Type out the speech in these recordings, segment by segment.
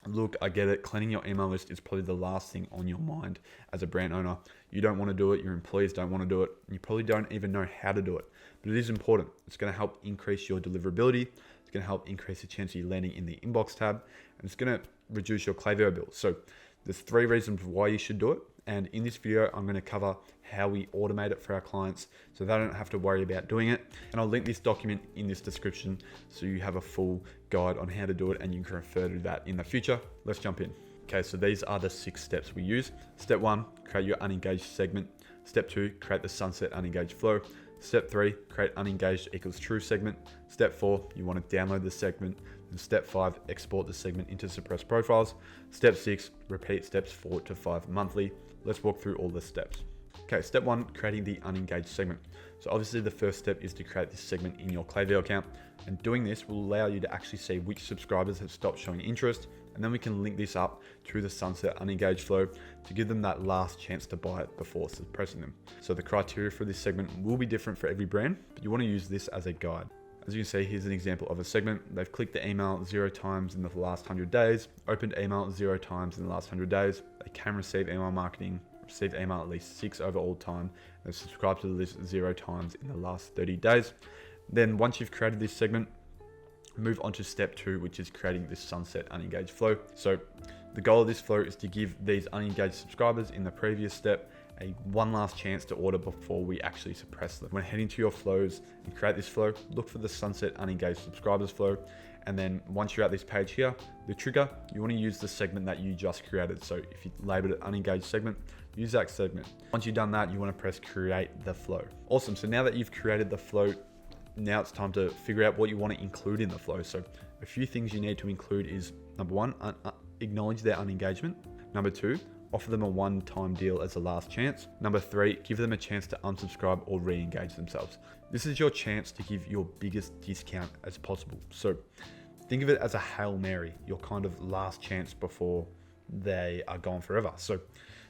Look, I get it. Cleaning your email list is probably the last thing on your mind as a brand owner. You don't want to do it. Your employees don't want to do it. And you probably don't even know how to do it. But it is important. It's going to help increase your deliverability. It's going to help increase the chance of you landing in the inbox tab. And it's going to reduce your Klaviyo bill. So there's 3 reasons why you should do it. And in this video, I'm going to cover how we automate it for our clients so they don't have to worry about doing it. And I'll link this document in this description so you have a full guide on how to do it and you can refer to that in the future. Let's jump in. Okay, so these are the 6 steps we use. Step 1, create your unengaged segment. Step 2, create the sunset unengaged flow. Step 3, create unengaged equals true segment. Step 4, you want to download the segment. And step 5, export the segment into suppressed profiles. Step 6, repeat steps 4 to 5 monthly. Let's walk through all the steps. Okay, step 1, creating the unengaged segment. So obviously the first step is to create this segment in your Klaviyo account. And doing this will allow you to actually see which subscribers have stopped showing interest. And then we can link this up to the sunset unengaged flow to give them that last chance to buy it before suppressing them. So the criteria for this segment will be different for every brand, but you want to use this as a guide. As you can see, here's an example of a segment. They've clicked the email 0 times in the last 100 days, opened email 0 times in the last 100 days. They can receive email marketing, receive email at least 6 overall time. They've subscribed to the list 0 times in the last 30 days. Then once you've created this segment, move on to step 2, which is creating this sunset unengaged flow. So the goal of this flow is to give these unengaged subscribers in the previous step one last chance to order before we actually suppress them. When heading to your flows and create this flow, look for the sunset unengaged subscribers flow. And then once you're at this page here, the trigger, you want to use the segment that you just created. So if you labeled it unengaged segment, use that segment. Once you've done that, you want to press create the flow. Awesome. So now that you've created the flow, now it's time to figure out what you want to include in the flow. So a few things you need to include is number 1, acknowledge their unengagement. Number 2, offer them a one-time deal as a last chance. Number 3, give them a chance to unsubscribe or re-engage themselves. This is your chance to give your biggest discount as possible. So think of it as a Hail Mary, your kind of last chance before they are gone forever. So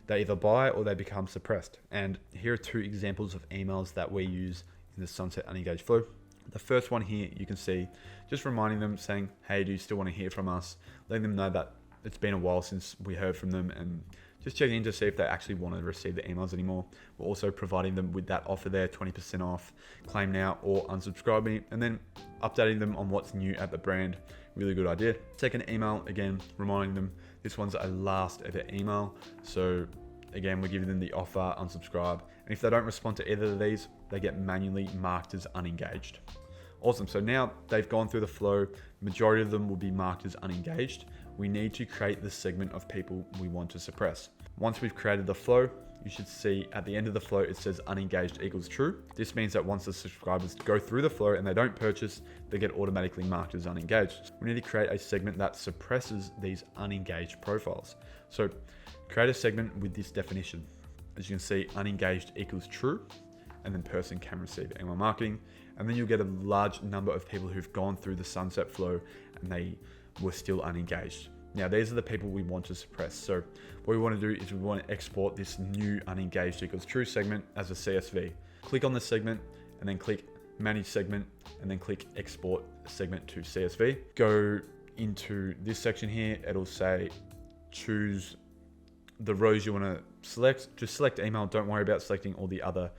they either buy or they become suppressed. And here are 2 examples of emails that we use in the sunset unengaged flow. The first one here, you can see just reminding them saying, hey, do you still want to hear from us? Letting them know that it's been a while since we heard from them and just checking in to see if they actually want to receive the emails anymore. We're also providing them with that offer there, 20% off, claim now or unsubscribe me, and then updating them on what's new at the brand. Really good idea. Second email, again, reminding them this one's a last ever email. So again, we're giving them the offer, unsubscribe. And if they don't respond to either of these, they get manually marked as unengaged. Awesome. So now they've gone through the flow. Majority of them will be marked as unengaged. We need to create the segment of people we want to suppress. Once we've created the flow, you should see at the end of the flow, it says unengaged equals true. This means that once the subscribers go through the flow and they don't purchase, they get automatically marked as unengaged. We need to create a segment that suppresses these unengaged profiles. So create a segment with this definition. As you can see, unengaged equals true, and then person can receive email marketing. And then you'll get a large number of people who've gone through the sunset flow and they were still unengaged. Now, these are the people we want to suppress. So what we want to do is we want to export this new unengaged equals true segment as a CSV. Click on the segment and then click manage segment and then click export segment to CSV. Go into this section here. It'll say choose the rows you want to select. Just select email. Don't worry about selecting all the other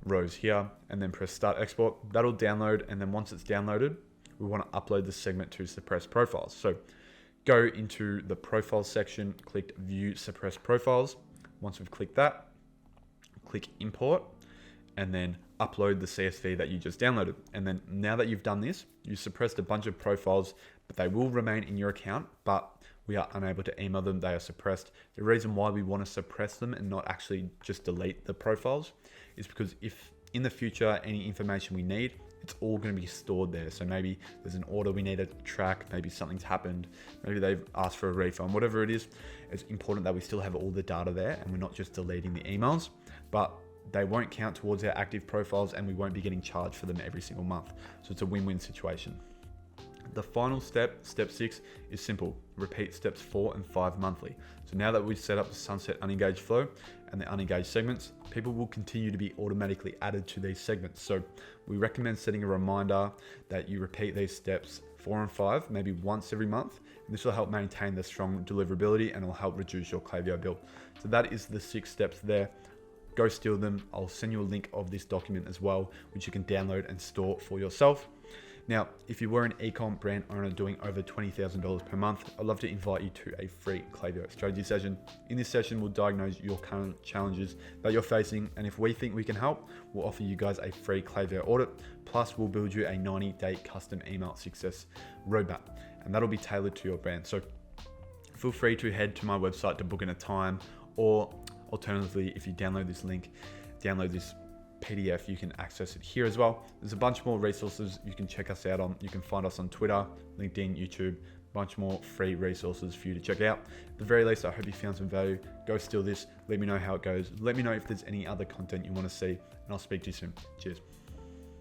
rows here, and then press start export. That'll download, and then once it's downloaded, we want to upload the segment to suppressed profiles. So go into the profiles section, click view suppressed profiles. Once we've clicked that, click import, and then upload the CSV that you just downloaded. And then now that you've done this, you suppressed a bunch of profiles, but they will remain in your account, but we are unable to email them. They are suppressed. The reason why we want to suppress them and not actually just delete the profiles is because if in the future any information we need, it's all going to be stored there. So maybe there's an order we need to track, maybe something's happened, maybe they've asked for a refund, whatever it is, it's important that we still have all the data there and we're not just deleting the emails, but they won't count towards our active profiles and we won't be getting charged for them every single month. So it's a win-win situation. The final step, step 6, is simple. Repeat steps 4 and 5 monthly. So now that we've set up the sunset unengaged flow and the unengaged segments, people will continue to be automatically added to these segments. So we recommend setting a reminder that you repeat these steps 4 and 5, maybe once every month. And this will help maintain the strong deliverability and it'll help reduce your Klaviyo bill. So that is the 6 steps there. Go steal them. I'll send you a link of this document as well, which you can download and store for yourself. Now, if you were an e-com brand owner doing over $20,000 per month, I'd love to invite you to a free Klaviyo strategy session. In this session, we'll diagnose your current challenges that you're facing, and if we think we can help, we'll offer you guys a free Klaviyo audit. Plus, we'll build you a 90-day custom email success roadmap, and that'll be tailored to your brand. So feel free to head to my website to book in a time, or alternatively, if you download this link, download this PDF, you can access it here as well. There's a bunch more resources you can check us out on. You can find us on Twitter, LinkedIn, YouTube, a bunch more free resources for you to check out. At the very least, I hope you found some value. Go steal this. Let me know how it goes. Let me know if there's any other content you want to see, and I'll speak to you soon. Cheers.